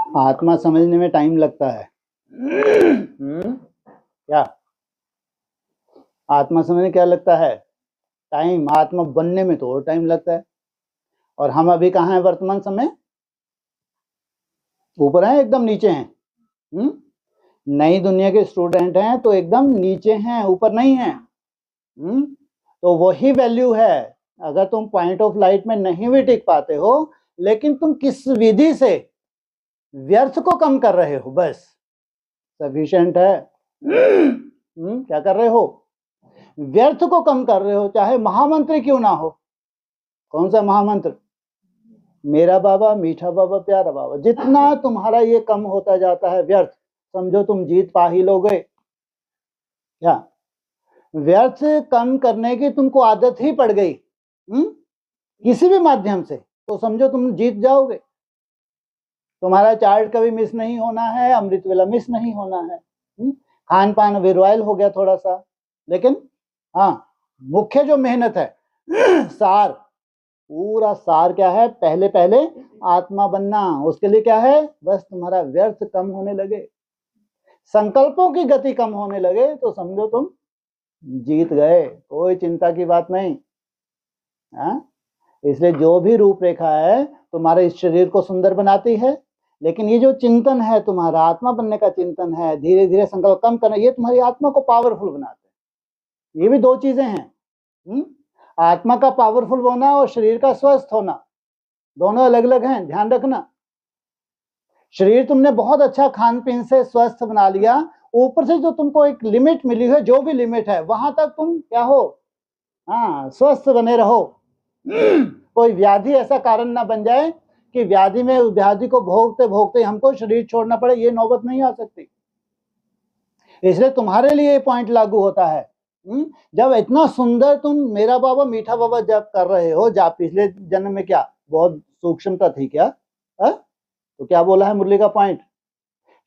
आत्मा समझने में टाइम लगता है। क्या आत्मा समझने क्या लगता है? टाइम। आत्मा बनने में तो और टाइम लगता है। और हम अभी कहाँ हैं वर्तमान समय? ऊपर हैं, एकदम नीचे हैं। नई दुनिया के स्टूडेंट हैं तो एकदम नीचे हैं, ऊपर नहीं हैं। तो वही वैल्यू है। अगर तुम पॉइंट ऑफ लाइट में नहीं भी टिक पाते हो, लेकिन तुम किस विधि से व्यर्थ को कम कर रहे हो, बस सफिशिएंट है। क्या कर रहे हो? व्यर्थ को कम कर रहे हो, चाहे महामंत्र क्यों ना हो। कौन सा महामंत्र? मेरा बाबा, मीठा बाबा, प्यारा बाबा। जितना तुम्हारा ये कम होता जाता है व्यर्थ, समझो तुम जीत पा ही लोगे। क्या व्यर्थ कम करने की तुमको आदत ही पड़ गई किसी भी माध्यम से, तो समझो तुम जीत जाओगे। तुम्हारा चार्ट कभी मिस नहीं होना है, अमृत वेला मिस नहीं होना है। खान पान विरॉयल हो गया थोड़ा सा, लेकिन हाँ, मुख्य जो मेहनत है सार, पूरा सार क्या है? पहले पहले आत्मा बनना। उसके लिए क्या है? बस तुम्हारा व्यर्थ कम होने लगे, संकल्पों की गति कम होने लगे, तो समझो तुम जीत गए। कोई चिंता की बात नहीं। इसलिए जो भी रूपरेखा है तुम्हारे इस शरीर को सुंदर बनाती है, लेकिन ये जो चिंतन है तुम्हारा आत्मा बनने का चिंतन है, धीरे धीरे संकल्प कम करना, ये तुम्हारी आत्मा को पावरफुल बनाते हैं। ये भी दो चीजें हैं। आत्मा का पावरफुल होना और शरीर का स्वस्थ होना दोनों अलग अलग हैं, ध्यान रखना। शरीर तुमने बहुत अच्छा खान पीन से स्वस्थ बना लिया, ऊपर से जो तुमको एक लिमिट मिली है, जो भी लिमिट है वहां तक तुम क्या हो? हाँ, स्वस्थ बने रहो। कोई व्याधि ऐसा कारण ना बन जाए कि व्याधि को भोगते भोगते हमको शरीर छोड़ना पड़े, ये नौबत नहीं आ सकती। इसलिए तुम्हारे लिए ये पॉइंट लागू होता है। जब इतना सुंदर तुम मेरा बाबा मीठा बाबा जब कर रहे हो, जब पिछले जन्म में क्या बहुत सूक्ष्मता थी क्या? तो क्या बोला है मुरली का पॉइंट?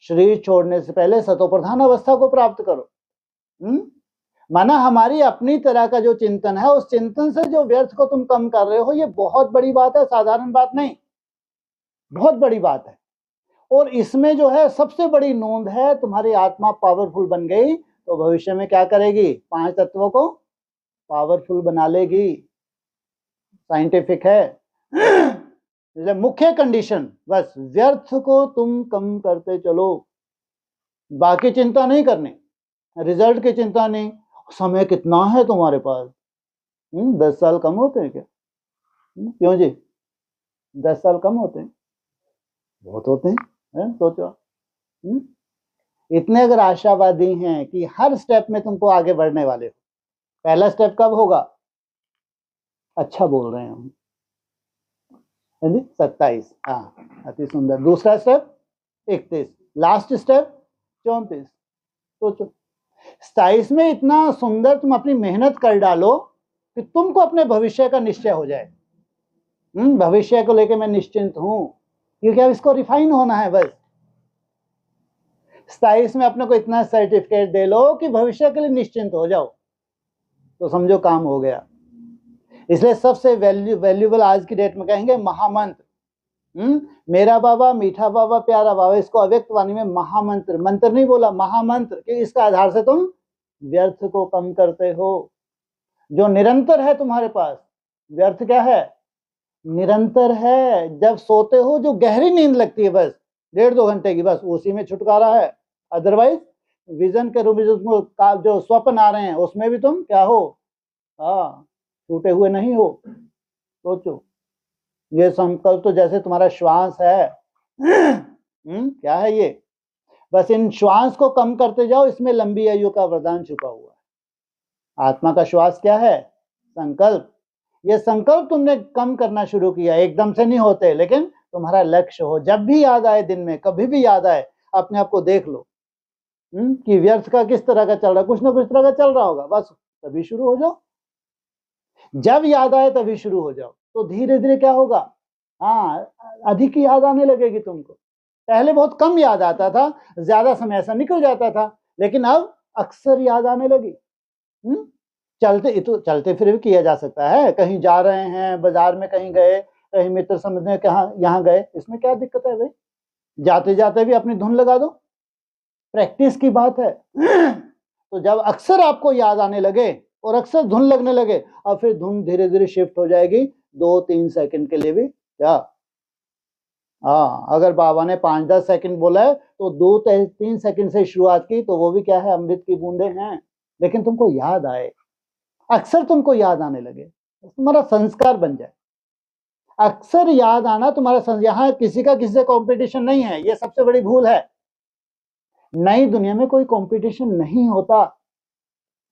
शरीर छोड़ने से पहले सतोप्रधान अवस्था को प्राप्त करो। माना हमारी अपनी तरह का जो चिंतन है, उस चिंतन से जो व्यर्थ को तुम कम कर रहे हो, ये बहुत बड़ी बात है, साधारण बात नहीं, बहुत बड़ी बात है। और इसमें जो है सबसे बड़ी नोंद है, तुम्हारी आत्मा पावरफुल बन गई तो भविष्य में क्या करेगी? 5 तत्वों को पावरफुल बना लेगी। साइंटिफिक है। मुख्य कंडीशन बस व्यर्थ को तुम कम करते चलो, बाकी चिंता नहीं करनी, रिजल्ट की चिंता नहीं। समय कितना है तुम्हारे पास? 10 साल कम होते हैं क्या? क्यों जी? 10 साल कम होते हैं? बहुत होते हैं। सोचो। इतने अगर आशावादी हैं कि हर स्टेप में तुमको आगे बढ़ने वाले हो, पहला स्टेप कब होगा? अच्छा बोल रहे हैं हम, 27। हाँ, अति सुंदर। दूसरा स्टेप 31, लास्ट स्टेप 34। सोचो 27 में इतना सुंदर तुम अपनी मेहनत कर डालो कि तुमको अपने भविष्य का निश्चय हो जाए। भविष्य को लेके मैं निश्चिंत हूं, क्योंकि अब इसको रिफाइन होना है। बस 27 में अपने को इतना सर्टिफिकेट दे लो कि भविष्य के लिए निश्चिंत हो जाओ, तो समझो काम हो गया। इसलिए सबसे वैल्यूबल आज की डेट में कहेंगे महामंत्र। मेरा बाबा, मीठा बाबा, प्यारा बाबा, इसको अव्यक्त वाणी में महामंत्र, मंत्र नहीं बोला, महामंत्र, कि इसका आधार से तुम व्यर्थ को कम करते हो। जो निरंतर है तुम्हारे पास, व्यर्थ क्या है? निरंतर है। जब सोते हो जो गहरी नींद लगती है, बस 1.5-2 घंटे की, बस उसी में छुटकारा है। अदरवाइज विजन के रूप में जो स्वप्न आ रहे हैं उसमें भी तुम क्या हो? छूटे हुए नहीं हो। सोचो, ये संकल्प तो जैसे तुम्हारा श्वास है। क्या है ये? बस इन श्वास को कम करते जाओ, इसमें लंबी आयु का वरदान छुपा हुआ है। आत्मा का श्वास क्या है? संकल्प। ये संकल्प तुमने कम करना शुरू किया, एकदम से नहीं होते, लेकिन तुम्हारा लक्ष्य हो, जब भी याद आए, दिन में कभी भी याद आए, अपने आप को देख लो कि व्यर्थ का किस तरह का चल रहा है, कुछ ना कुछ तरह का चल रहा होगा, बस तभी शुरू हो जाओ। जब याद आए तभी शुरू हो जाओ, तो धीरे धीरे क्या होगा? अधिक याद आने लगेगी तुमको। पहले बहुत कम याद आता था, ज्यादा समय ऐसा निकल जाता था, लेकिन अब अक्सर याद आने लगी। चलते फिर भी किया जा सकता है। कहीं जा रहे हैं, बाजार में कहीं गए, कहीं मित्र समझने कहाँ यहाँ गए, इसमें क्या दिक्कत है भाई? जाते जाते भी अपनी धुन लगा दो, प्रैक्टिस की बात है। तो जब अक्सर आपको याद आने लगे और अक्सर धुन लगने लगे, और फिर धुन धीरे धीरे शिफ्ट हो जाएगी 2-3 सेकंड के लिए भी। क्या हाँ, अगर बाबा ने 5-10 सेकंड बोला है तो 2-3 सेकंड से शुरुआत की, तो वो भी क्या है, अमृत की बूंदे हैं। लेकिन तुमको याद आए, अक्सर तुमको याद आने लगे, तुम्हारा संस्कार बन जाए। अक्सर याद आना तुम्हारा यहाँ किसी का किसी से कंपटीशन नहीं है, ये सबसे बड़ी भूल है। नई दुनिया में कोई कंपटीशन नहीं होता,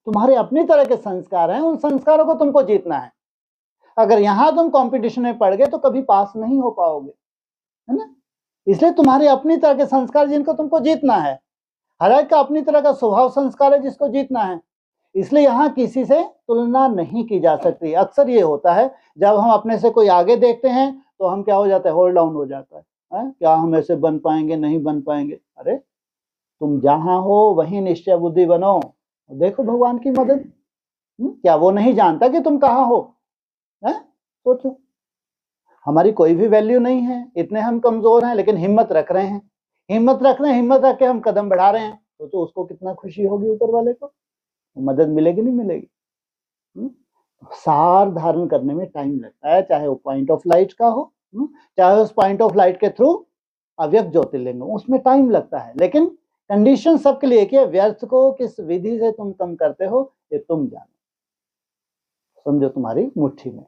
तुम्हारे अपनी तरह के संस्कार हैं, उन संस्कारों को तुमको जीतना है। अगर यहां तुम कंपटीशन में पड़ गए तो कभी पास नहीं हो पाओगे, है ना। इसलिए तुम्हारे अपनी तरह के संस्कार जिनको तुमको जीतना है, हर एक का अपनी तरह का स्वभाव संस्कार है जिसको जीतना है। इसलिए यहाँ किसी से तुलना नहीं की जा सकती। अक्सर ये होता है जब हम अपने से कोई आगे देखते हैं तो हम क्या हो जाता है, होल्ड डाउन हो जाता है, क्या हम ऐसे बन पाएंगे, नहीं बन पाएंगे। अरे तुम जहां हो वहीं निश्चय बुद्धि बनो, देखो भगवान की मदद। क्या वो नहीं जानता कि तुम कहाँ हो? सोचो, हमारी कोई भी वैल्यू नहीं है, इतने हम कमजोर हैं, लेकिन हिम्मत रख रहे हैं, हिम्मत रख के हम कदम बढ़ा रहे हैं। सोचो उसको कितना खुशी होगी, ऊपर वाले को मदद मिलेगी नहीं मिलेगी। सार धारण करने में टाइम लगता है, चाहे वो पॉइंट ऑफ लाइट का हो, चाहे उस पॉइंट ऑफ लाइट के थ्रू अव्यक्त ज्योतिर्लिंग, उसमें टाइम लगता है। लेकिन कंडीशन सबके लिए कि व्यर्थ को किस विधि से तुम कम करते हो, ये तुम जानो, समझो तुम्हारी मुट्ठी में।